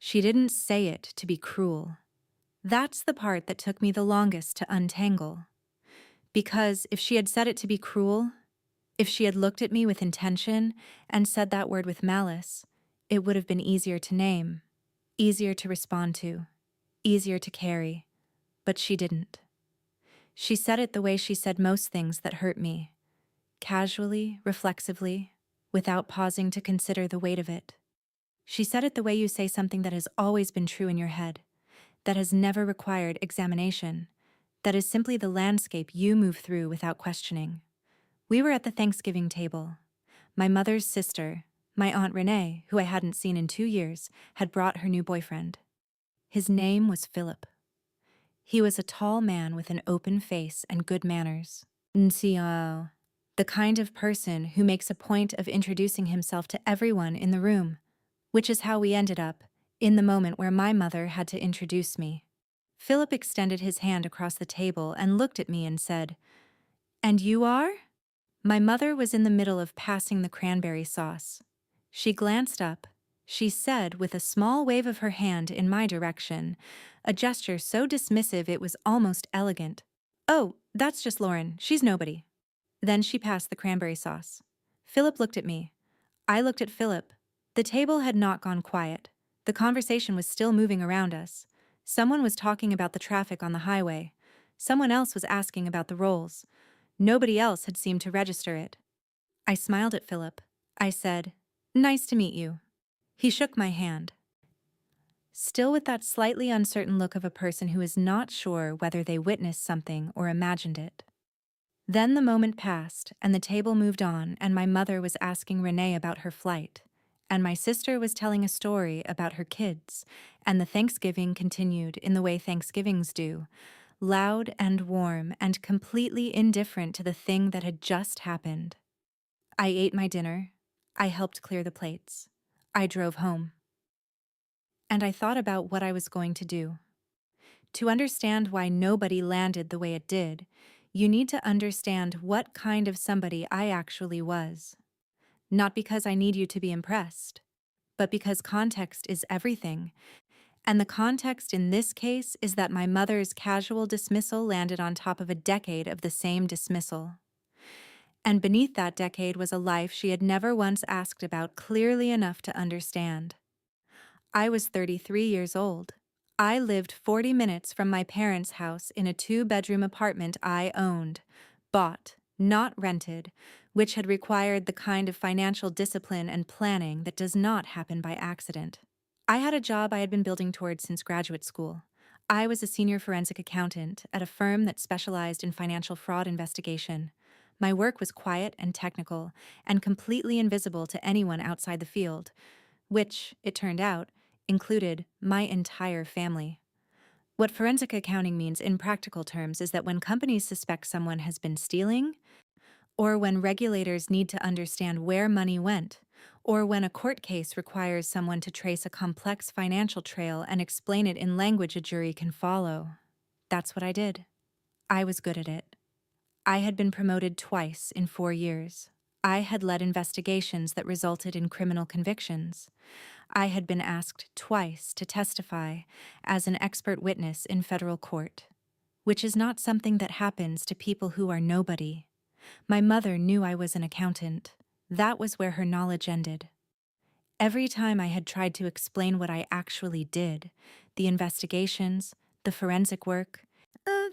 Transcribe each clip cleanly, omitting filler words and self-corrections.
She didn't say it to be cruel. That's the part that took me the longest to untangle. Because if she had said it to be cruel, if she had looked at me with intention and said that word with malice, it would have been easier to name, easier to respond to, easier to carry. But she didn't. She said it the way she said most things that hurt me, casually, reflexively, without pausing to consider the weight of it. She said it the way you say something that has always been true in your head, that has never required examination, that is simply the landscape you move through without questioning. We were at the Thanksgiving table. My mother's sister, my Aunt Renee, who I hadn't seen in 2 years, had brought her new boyfriend. His name was Philip. He was a tall man with an open face and good manners. Ncio, the kind of person who makes a point of introducing himself to everyone in the room, which is how we ended up, in the moment where my mother had to introduce me. Philip extended his hand across the table and looked at me and said, "And you are?" My mother was in the middle of passing the cranberry sauce. She glanced up. She said with a small wave of her hand in my direction, a gesture so dismissive it was almost elegant, "Oh, that's just Lauren. She's nobody." Then she passed the cranberry sauce. Philip looked at me. I looked at Philip. The table had not gone quiet. The conversation was still moving around us. Someone was talking about the traffic on the highway. Someone else was asking about the rolls. Nobody else had seemed to register it. I smiled at Philip. I said, "Nice to meet you." He shook my hand, still with that slightly uncertain look of a person who is not sure whether they witnessed something or imagined it. Then the moment passed, and the table moved on, and my mother was asking Renee about her flight, and my sister was telling a story about her kids, and the Thanksgiving continued in the way Thanksgivings do, loud and warm and completely indifferent to the thing that had just happened. I ate my dinner. I helped clear the plates. I drove home. And I thought about what I was going to do. To understand why nobody landed the way it did, you need to understand what kind of somebody I actually was. Not because I need you to be impressed, but because context is everything. And the context in this case is that my mother's casual dismissal landed on top of a decade of the same dismissal. And beneath that decade was a life she had never once asked about clearly enough to understand. I was 33 years old. I lived 40 minutes from my parents' house in a 2-bedroom apartment I owned, bought, not rented, which had required the kind of financial discipline and planning that does not happen by accident. I had a job I had been building towards since graduate school. I was a senior forensic accountant at a firm that specialized in financial fraud investigation. My work was quiet and technical, and completely invisible to anyone outside the field, which, it turned out, included my entire family. What forensic accounting means in practical terms is that when companies suspect someone has been stealing, or when regulators need to understand where money went, or when a court case requires someone to trace a complex financial trail and explain it in language a jury can follow. That's what I did. I was good at it. I had been promoted twice in 4 years. I had led investigations that resulted in criminal convictions. I had been asked twice to testify as an expert witness in federal court, which is not something that happens to people who are nobody. My mother knew I was an accountant. That was where her knowledge ended. Every time I had tried to explain what I actually did, the investigations, the forensic work,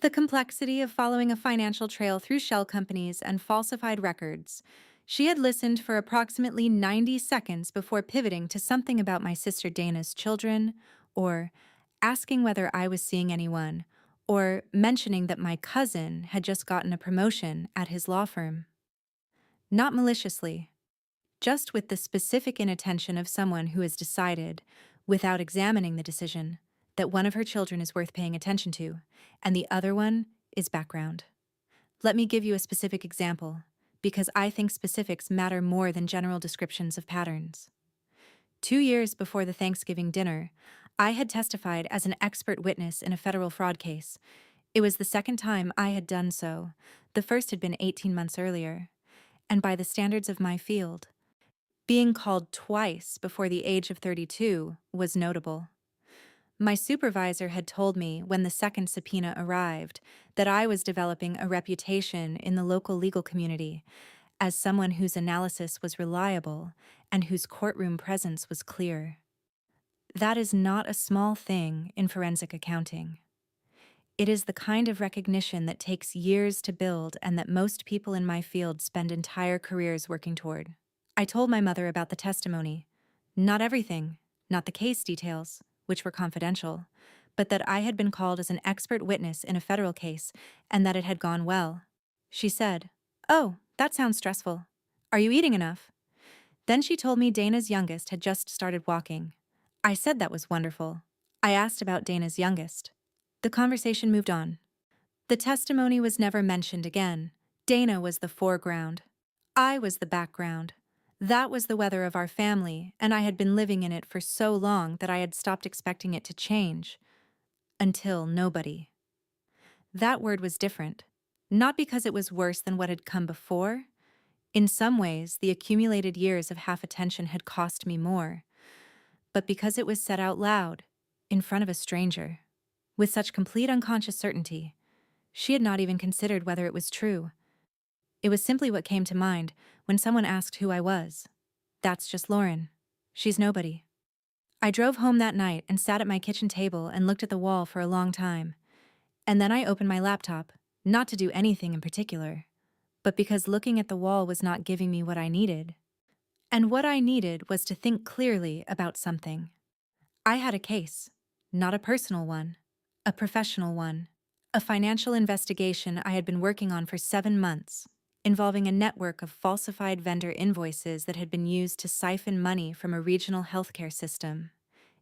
the complexity of following a financial trail through shell companies and falsified records, she had listened for approximately 90 seconds before pivoting to something about my sister Dana's children, or asking whether I was seeing anyone, or mentioning that my cousin had just gotten a promotion at his law firm. Not maliciously, just with the specific inattention of someone who has decided, without examining the decision, that one of her children is worth paying attention to, and the other one is background. Let me give you a specific example, because I think specifics matter more than general descriptions of patterns. 2 years before the Thanksgiving dinner, I had testified as an expert witness in a federal fraud case. It was the second time I had done so. The first had been 18 months earlier. And by the standards of my field, being called twice before the age of 32 was notable. My supervisor had told me when the second subpoena arrived that I was developing a reputation in the local legal community as someone whose analysis was reliable and whose courtroom presence was clear. That is not a small thing in forensic accounting. It is the kind of recognition that takes years to build and that most people in my field spend entire careers working toward. I told my mother about the testimony. Not everything, not the case details, which were confidential, but that I had been called as an expert witness in a federal case and that it had gone well. She said, "Oh, that sounds stressful. Are you eating enough?" Then she told me Dana's youngest had just started walking. I said that was wonderful. I asked about Dana's youngest. The conversation moved on. The testimony was never mentioned again. Dana was the foreground. I was the background. That was the weather of our family, and I had been living in it for so long that I had stopped expecting it to change. Until nobody. That word was different. Not because it was worse than what had come before. In some ways, the accumulated years of half attention had cost me more. But because it was said out loud, in front of a stranger, with such complete unconscious certainty. She had not even considered whether it was true. It was simply what came to mind when someone asked who I was. That's just Lauren. She's nobody. I drove home that night and sat at my kitchen table and looked at the wall for a long time. And then I opened my laptop, not to do anything in particular, but because looking at the wall was not giving me what I needed. And what I needed was to think clearly about something. I had a case, not a personal one, a professional one, a financial investigation I had been working on for 7 months, involving a network of falsified vendor invoices that had been used to siphon money from a regional healthcare system.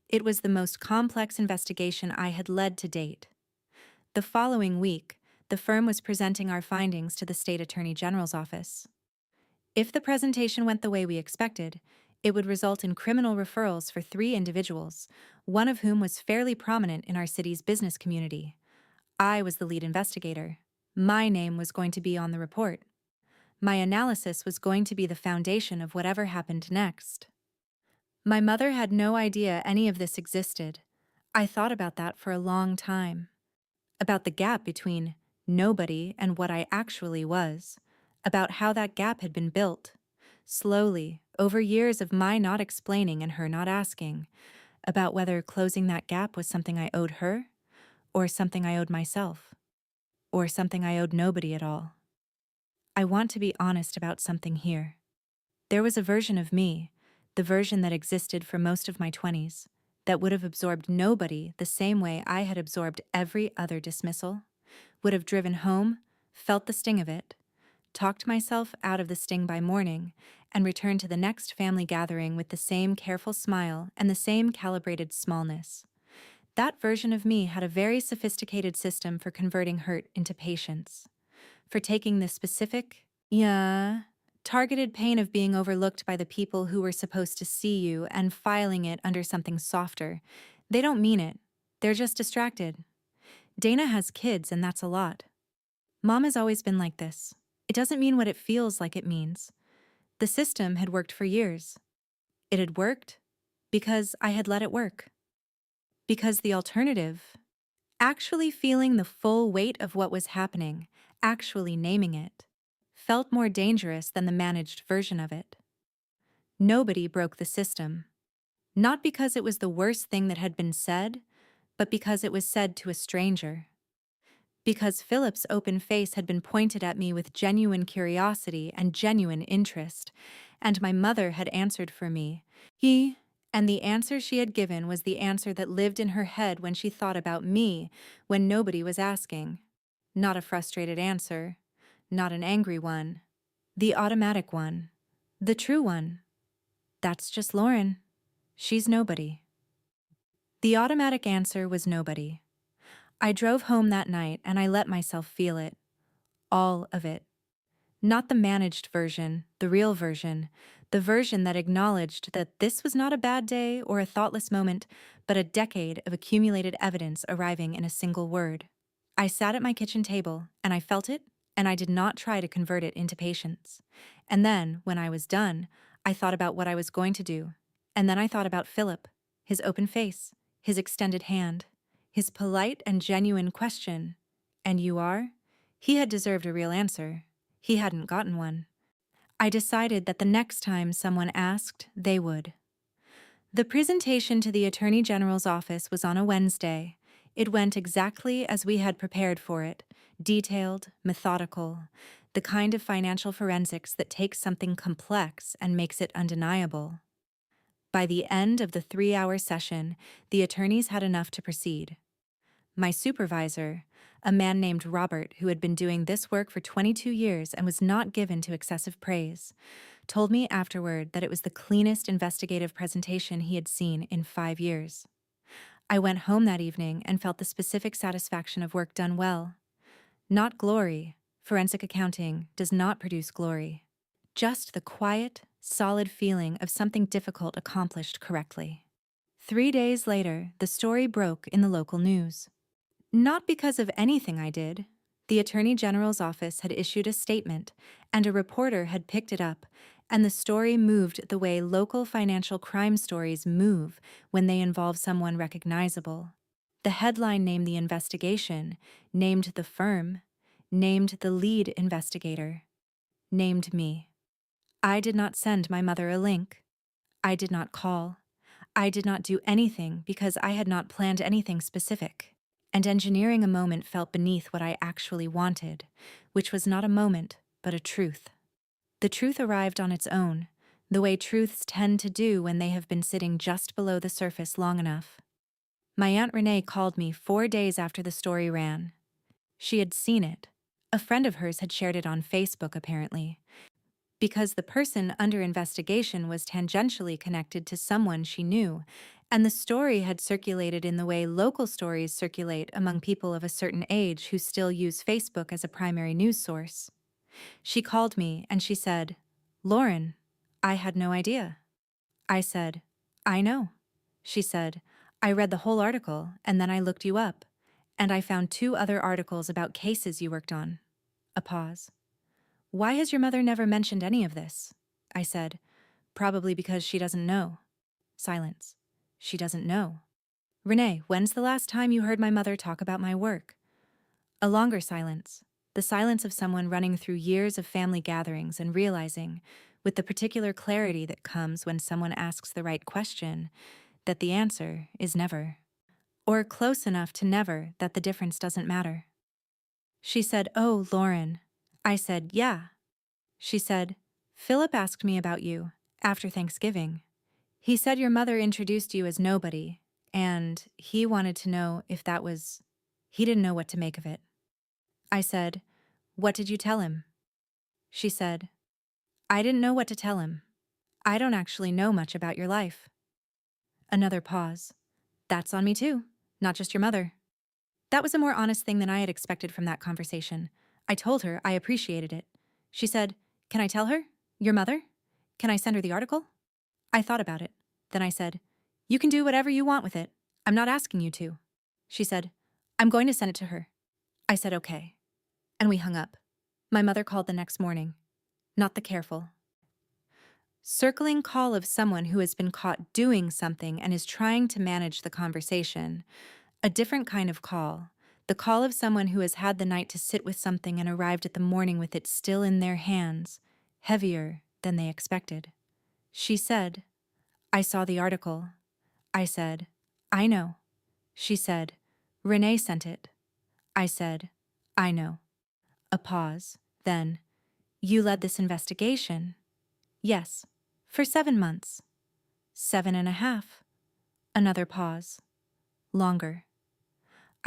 It was the most complex investigation I had led to date. The following week, the firm was presenting our findings to the state attorney general's office. If the presentation went the way we expected, it would result in criminal referrals for 3 individuals, one of whom was fairly prominent in our city's business community. I was the lead investigator. My name was going to be on the report. My analysis was going to be the foundation of whatever happened next. My mother had no idea any of this existed. I thought about that for a long time. About the gap between nobody and what I actually was. About how that gap had been built. Slowly, over years of my not explaining and her not asking. About whether closing that gap was something I owed her, or something I owed myself, or something I owed nobody at all. I want to be honest about something here. There was a version of me, the version that existed for most of my 20s, that would have absorbed nobody the same way I had absorbed every other dismissal, would have driven home, felt the sting of it, talked myself out of the sting by morning, and returned to the next family gathering with the same careful smile and the same calibrated smallness. That version of me had a very sophisticated system for converting hurt into patience, for taking the specific, targeted pain of being overlooked by the people who were supposed to see you and filing it under something softer. They don't mean it. They're just distracted. Dana has kids, and that's a lot. Mom has always been like this. It doesn't mean what it feels like it means. The system had worked for years. It had worked because I had let it work. Because the alternative, actually feeling the full weight of what was happening, actually naming it, felt more dangerous than the managed version of it. Nobody broke the system. Not because it was the worst thing that had been said, but because it was said to a stranger. Because Philip's open face had been pointed at me with genuine curiosity and genuine interest, and my mother had answered for me. And the answer she had given was the answer that lived in her head when she thought about me, when nobody was asking. Not a frustrated answer, not an angry one, the automatic one, the true one. That's just Lauren. She's nobody. The automatic answer was nobody. I drove home that night and I let myself feel it. All of it. Not the managed version, the real version, the version that acknowledged that this was not a bad day or a thoughtless moment, but a decade of accumulated evidence arriving in a single word. I sat at my kitchen table, and I felt it, and I did not try to convert it into patience. And then, when I was done, I thought about what I was going to do. And then I thought about Philip, his open face, his extended hand, his polite and genuine question. And you are? He had deserved a real answer. He hadn't gotten one. I decided that the next time someone asked, they would. The presentation to the Attorney General's office was on a Wednesday. It went exactly as we had prepared for it, detailed, methodical, the kind of financial forensics that takes something complex and makes it undeniable. By the end of the 3-hour session, the attorneys had enough to proceed. My supervisor, a man named Robert who had been doing this work for 22 years and was not given to excessive praise, told me afterward that it was the cleanest investigative presentation he had seen in 5 years. I went home that evening and felt the specific satisfaction of work done well. Not glory. Forensic accounting does not produce glory. Just the quiet, solid feeling of something difficult accomplished correctly. 3 days later, the story broke in the local news. Not because of anything I did. The Attorney General's office had issued a statement, and a reporter had picked it up, and the story moved the way local financial crime stories move when they involve someone recognizable. The headline named the investigation, named the firm, named the lead investigator, named me. I did not send my mother a link. I did not call. I did not do anything because I had not planned anything specific. And engineering a moment felt beneath what I actually wanted, which was not a moment, but a truth. The truth arrived on its own, the way truths tend to do when they have been sitting just below the surface long enough. My Aunt Renee called me 4 days after the story ran. She had seen it. A friend of hers had shared it on Facebook, apparently, because the person under investigation was tangentially connected to someone she knew, and the story had circulated in the way local stories circulate among people of a certain age who still use Facebook as a primary news source. She called me and she said, "Lauren, I had no idea." I said, "I know." She said, "I read the whole article and then I looked you up, and I found 2 other articles about cases you worked on." A pause. "Why has your mother never mentioned any of this?" I said, "Probably because she doesn't know." Silence. "She doesn't know." "Renee, when's the last time you heard my mother talk about my work?" A longer silence. The silence of someone running through years of family gatherings and realizing, with the particular clarity that comes when someone asks the right question, that the answer is never. Or close enough to never that the difference doesn't matter. She said, "Oh, Lauren." I said, "Yeah." She said, "Philip asked me about you, after Thanksgiving. He said your mother introduced you as nobody, and he wanted to know if that was—" He didn't know what to make of it. I said, "What did you tell him?" She said, "I didn't know what to tell him. I don't actually know much about your life." Another pause. "That's on me too, not just your mother." That was a more honest thing than I had expected from that conversation. I told her I appreciated it. She said, "Can I tell her? Your mother? Can I send her the article?" I thought about it. Then I said, "You can do whatever you want with it. I'm not asking you to." She said, "I'm going to send it to her." I said, "Okay." And we hung up. My mother called the next morning. Not the careful, circling call of someone who has been caught doing something and is trying to manage the conversation. A different kind of call. The call of someone who has had the night to sit with something and arrived at the morning with it still in their hands, heavier than they expected. She said, "I saw the article." I said, "I know." She said, "Renee sent it." I said, "I know." A pause. Then, "You led this investigation?" "Yes, for 7 months." 7.5. Another pause. Longer.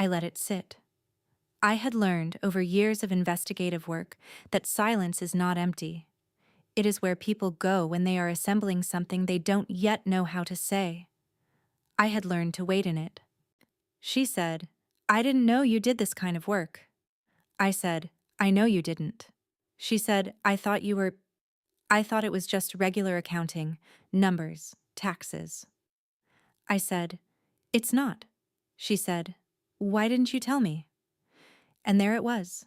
I let it sit. I had learned over years of investigative work that silence is not empty. It is where people go when they are assembling something they don't yet know how to say. I had learned to wait in it. She said, "I didn't know you did this kind of work." I said, "I know you didn't." She said, I thought it was just regular accounting, numbers, taxes." I said, "It's not." She said, "Why didn't you tell me?" And there it was.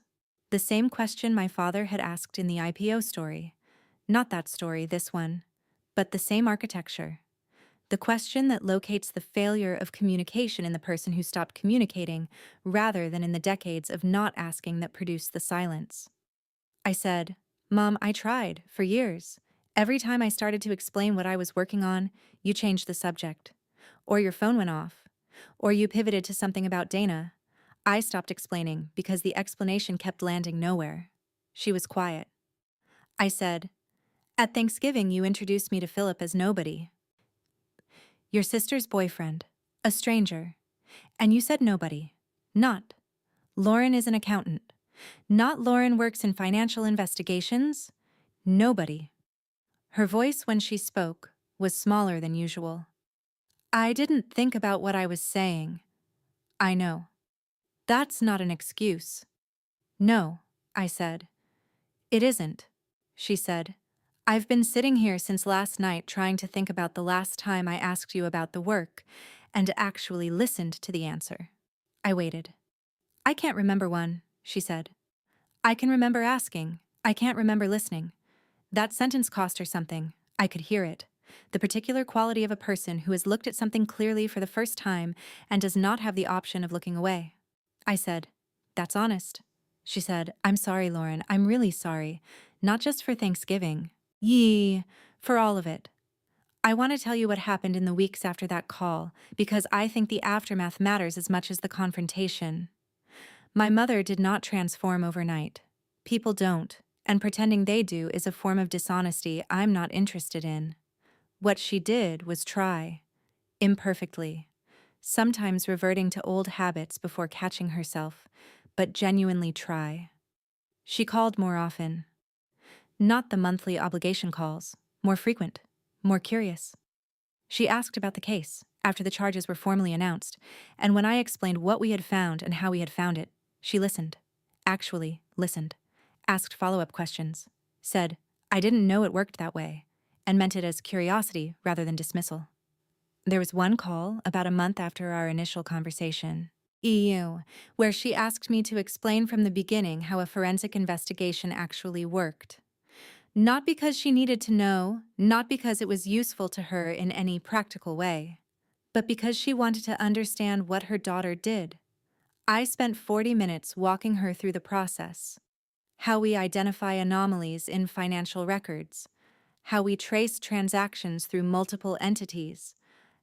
The same question my father had asked in the IPO story. Not that story, this one, but the same architecture. The question that locates the failure of communication in the person who stopped communicating, rather than in the decades of not asking that produced the silence. I said, Mom, I tried, for years. Every time I started to explain what I was working on, you changed the subject. Or your phone went off. Or you pivoted to something about Dana. I stopped explaining because the explanation kept landing nowhere. She was quiet. I said, At Thanksgiving, you introduced me to Philip as nobody. Your sister's boyfriend. A stranger. And you said nobody. Not. Lauren is an accountant. Not Lauren works in financial investigations. Nobody. Her voice when she spoke was smaller than usual. I didn't think about what I was saying. I know. That's not an excuse. No, I said. It isn't, she said. I've been sitting here since last night trying to think about the last time I asked you about the work and actually listened to the answer. I waited. I can't remember one, she said. I can remember asking. I can't remember listening. That sentence cost her something. I could hear it. The particular quality of a person who has looked at something clearly for the first time and does not have the option of looking away. I said, That's honest. She said, I'm sorry, Lauren. I'm really sorry. Not just for Thanksgiving. For all of it. I want to tell you what happened in the weeks after that call, because I think the aftermath matters as much as the confrontation. My mother did not transform overnight. People don't, and pretending they do is a form of dishonesty I'm not interested in. What she did was try. Imperfectly. Sometimes reverting to old habits before catching herself, but genuinely try. She called more often. Not the monthly obligation calls, more frequent, more curious. She asked about the case, after the charges were formally announced, and when I explained what we had found and how we had found it, she listened. Actually, listened. Asked follow-up questions. Said, I didn't know it worked that way, and meant it as curiosity rather than dismissal. There was one call about a month after our initial conversation, where she asked me to explain from the beginning how a forensic investigation actually worked. Not because she needed to know, not because it was useful to her in any practical way, but because she wanted to understand what her daughter did. I spent 40 minutes walking her through the process. How we identify anomalies in financial records, how we trace transactions through multiple entities,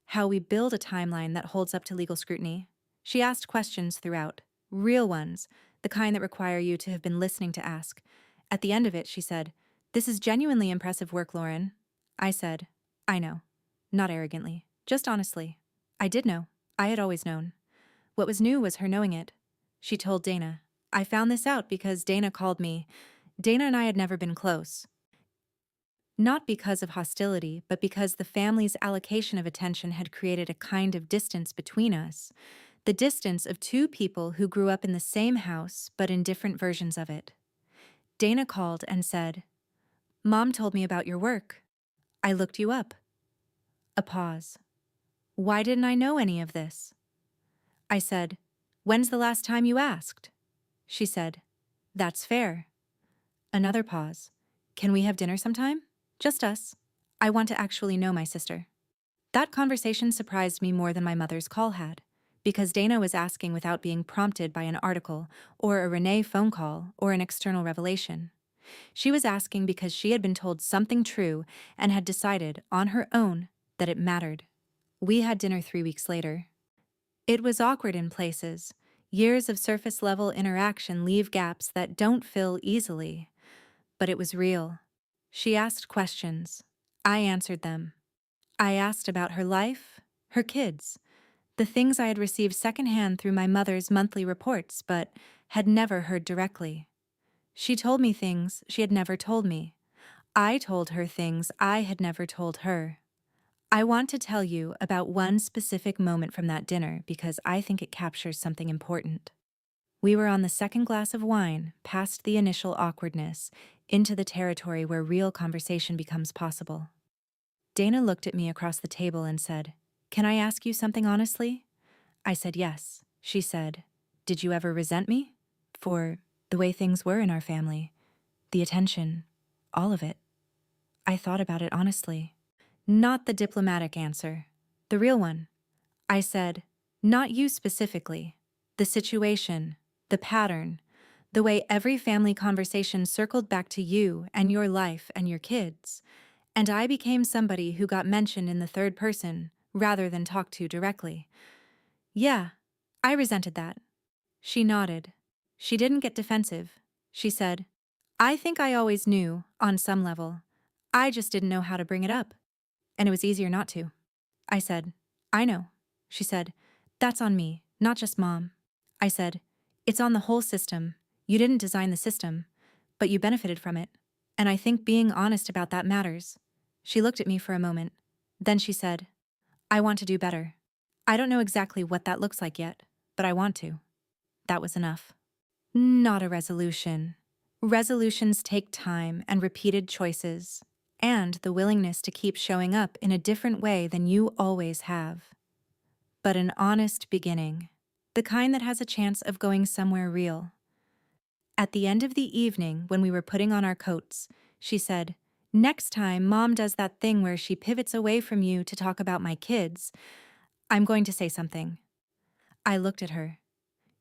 how we build a timeline that holds up to legal scrutiny. She asked questions throughout, real ones, the kind that require you to have been listening to ask. At the end of it, she said, This is genuinely impressive work, Lauren. I said, I know. Not arrogantly, just honestly. I did know. I had always known. What was new was her knowing it. She told Dana, I found this out because Dana called me. Dana and I had never been close. Not because of hostility, but because the family's allocation of attention had created a kind of distance between us. The distance of two people who grew up in the same house, but in different versions of it. Dana called and said, Mom told me about your work. I looked you up. A pause. Why didn't I know any of this? I said, When's the last time you asked? She said, That's fair. Another pause. Can we have dinner sometime? Just us. I want to actually know my sister. That conversation surprised me more than my mother's call had, because Dana was asking without being prompted by an article, or a Renee phone call, or an external revelation. She was asking because she had been told something true and had decided, on her own, that it mattered. We had dinner 3 weeks later. It was awkward in places. Years of surface-level interaction leave gaps that don't fill easily. But it was real. She asked questions. I answered them. I asked about her life, her kids, the things I had received secondhand through my mother's monthly reports but had never heard directly. She told me things she had never told me. I told her things I had never told her. I want to tell you about one specific moment from that dinner because I think it captures something important. We were on the second glass of wine, past the initial awkwardness, into the territory where real conversation becomes possible. Dana looked at me across the table and said, Can I ask you something honestly? I said yes. She said, Did you ever resent me? For the way things were in our family, the attention, all of it. I thought about it honestly. Not the diplomatic answer, The real one. I said, not you specifically. The situation, the pattern, the way every family conversation circled back to you and your life and your kids. And I became somebody who got mentioned in the third person rather than talked to directly. Yeah, I resented that. She nodded. She didn't get defensive. She said, I think I always knew, on some level. I just didn't know how to bring it up. And it was easier not to. I said, I know. She said, that's on me, not just mom. I said, it's on the whole system. You didn't design the system, but you benefited from it. And I think being honest about that matters. She looked at me for a moment. Then she said, I want to do better. I don't know exactly what that looks like yet, but I want to. That was enough. Not a resolution. Resolutions take time and repeated choices, and the willingness to keep showing up in a different way than you always have. But an honest beginning, the kind that has a chance of going somewhere real. At the end of the evening, when we were putting on our coats, she said, next time Mom does that thing where she pivots away from you to talk about my kids, I'm going to say something. I looked at her.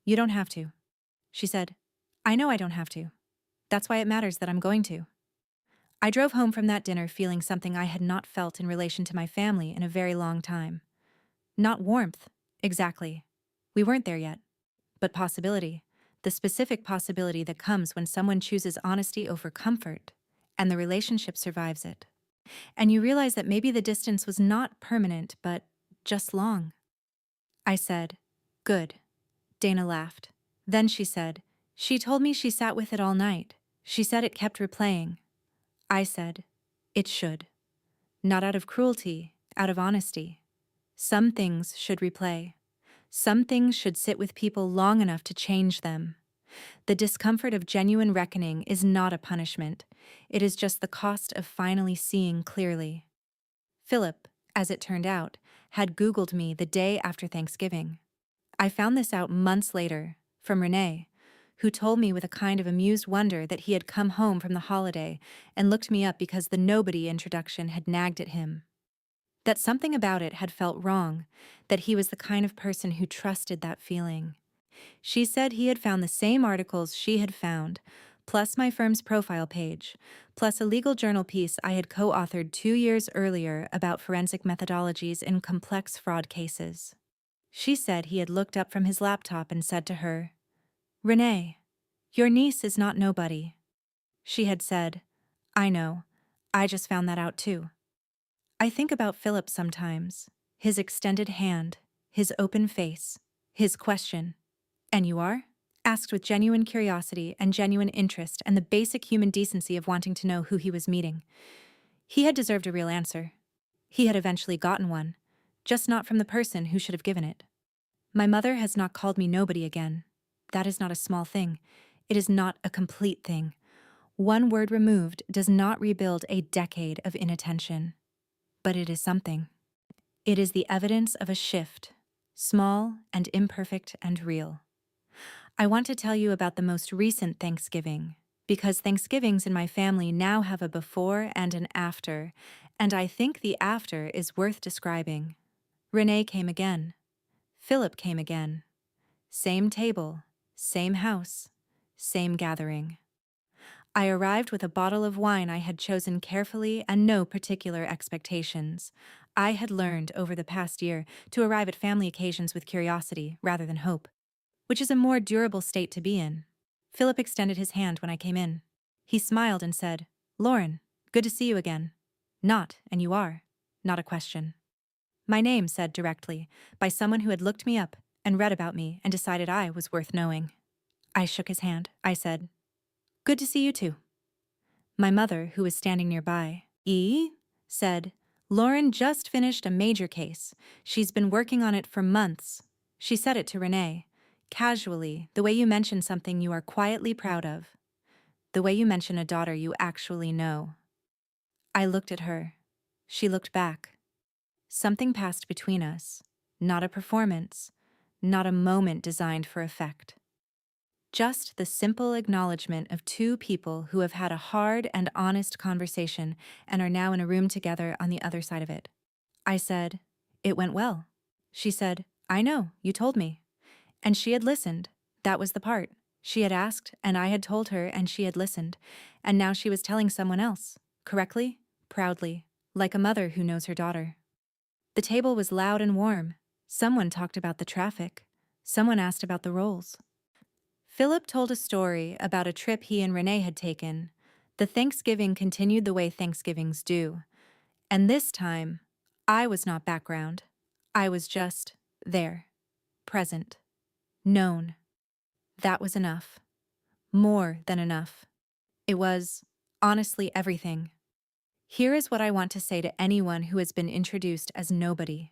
You don't have to. She said, I know I don't have to. That's why it matters that I'm going to. I drove home from that dinner feeling something I had not felt in relation to my family in a very long time. Not warmth, exactly. We weren't there yet. But possibility, the specific possibility that comes when someone chooses honesty over comfort, and the relationship survives it. And you realize that maybe the distance was not permanent, but just long. I said, good. Dana laughed. Then she said, she told me she sat with it all night. She said it kept replaying. I said, it should. Not out of cruelty, out of honesty. Some things should replay. Some things should sit with people long enough to change them. The discomfort of genuine reckoning is not a punishment. It is just the cost of finally seeing clearly. Philip, as it turned out, had Googled me the day after Thanksgiving. I found this out months later, from Renee, who told me with a kind of amused wonder that he had come home from the holiday and looked me up because the nobody introduction had nagged at him. That something about it had felt wrong, that he was the kind of person who trusted that feeling. She said he had found the same articles she had found, plus my firm's profile page, plus a legal journal piece I had co-authored 2 years earlier about forensic methodologies in complex fraud cases. She said he had looked up from his laptop and said to her, Renee, your niece is not nobody. She had said, I know, I just found that out too. I think about Philip sometimes, his extended hand, his open face, his question, and you are? Asked with genuine curiosity and genuine interest and the basic human decency of wanting to know who he was meeting. He had deserved a real answer. He had eventually gotten one, just not from the person who should have given it. My mother has not called me nobody again. That is not a small thing. It is not a complete thing. One word removed does not rebuild a decade of inattention. But it is something. It is the evidence of a shift, small and imperfect and real. I want to tell you about the most recent Thanksgiving, because Thanksgivings in my family now have a before and an after, and I think the after is worth describing. Renee came again. Philip came again. Same table, same house, same gathering. I arrived with a bottle of wine I had chosen carefully and no particular expectations. I had learned over the past year to arrive at family occasions with curiosity rather than hope, which is a more durable state to be in. Philip extended his hand when I came in. He smiled and said, Lauren, good to see you again. Not, and you are, not a question. My name said directly, by someone who had looked me up and read about me and decided I was worth knowing. I shook his hand. I said, good to see you too. My mother, who was standing nearby, said, Lauren just finished a major case. She's been working on it for months. She said it to Renee, casually, the way you mention something you are quietly proud of, the way you mention a daughter you actually know. I looked at her. She looked back. Something passed between us, not a performance, not a moment designed for effect. Just the simple acknowledgement of two people who have had a hard and honest conversation and are now in a room together on the other side of it. I said, It went well. She said, I know, you told me. And she had listened. That was the part. She had asked, and I had told her, and she had listened. And now she was telling someone else. Correctly, proudly, like a mother who knows her daughter. The table was loud and warm. Someone talked about the traffic. Someone asked about the rolls. Philip told a story about a trip he and Renee had taken. The Thanksgiving continued the way Thanksgivings do. And this time, I was not background. I was just there, present, known. That was enough. More than enough. It was, honestly, everything. Here is what I want to say to anyone who has been introduced as nobody.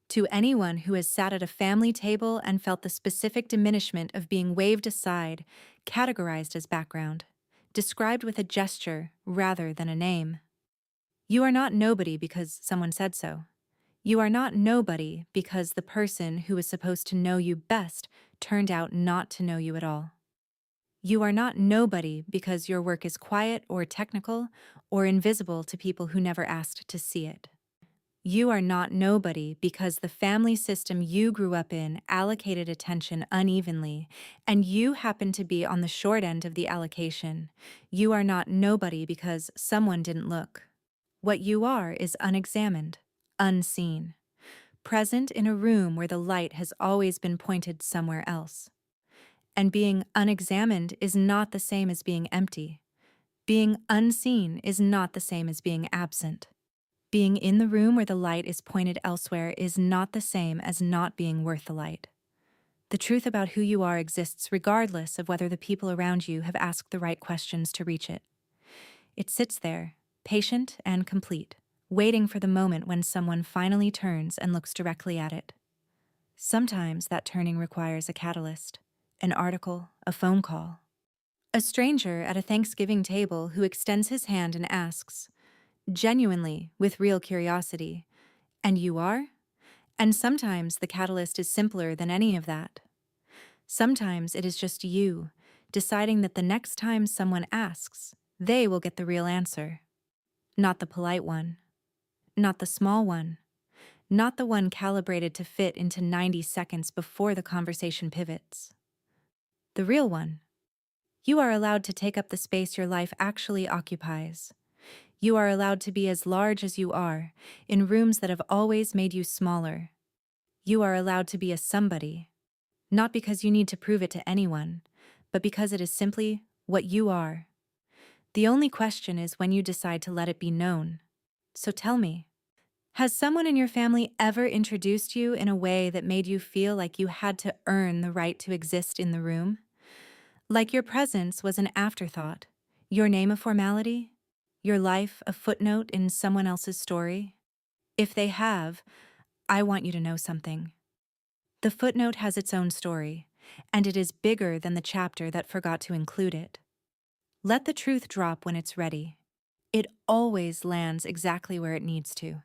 To anyone who has sat at a family table and felt the specific diminishment of being waved aside, categorized as background, described with a gesture rather than a name. You are not nobody because someone said so. You are not nobody because the person who was supposed to know you best turned out not to know you at all. You are not nobody because your work is quiet or technical or invisible to people who never asked to see it. You are not nobody because the family system you grew up in allocated attention unevenly, and you happen to be on the short end of the allocation. You are not nobody because someone didn't look. What you are is unexamined, unseen, present in a room where the light has always been pointed somewhere else. And being unexamined is not the same as being empty. Being unseen is not the same as being absent. Being in the room where the light is pointed elsewhere is not the same as not being worth the light. The truth about who you are exists regardless of whether the people around you have asked the right questions to reach it. It sits there, patient and complete, waiting for the moment when someone finally turns and looks directly at it. Sometimes that turning requires a catalyst, an article, a phone call. A stranger at a Thanksgiving table who extends his hand and asks, genuinely, with real curiosity, and you are? And sometimes the catalyst is simpler than any of that. Sometimes it is just you, deciding that the next time someone asks, they will get the real answer. Not the polite one. Not the small one. Not the one calibrated to fit into 90 seconds before the conversation pivots. The real one. You are allowed to take up the space your life actually occupies. You are allowed to be as large as you are, in rooms that have always made you smaller. You are allowed to be a somebody, not because you need to prove it to anyone, but because it is simply what you are. The only question is when you decide to let it be known. So tell me, has someone in your family ever introduced you in a way that made you feel like you had to earn the right to exist in the room? Like your presence was an afterthought, your name a formality, your life a footnote in someone else's story? If they have, I want you to know something. The footnote has its own story, and it is bigger than the chapter that forgot to include it. Let the truth drop when it's ready. It always lands exactly where it needs to.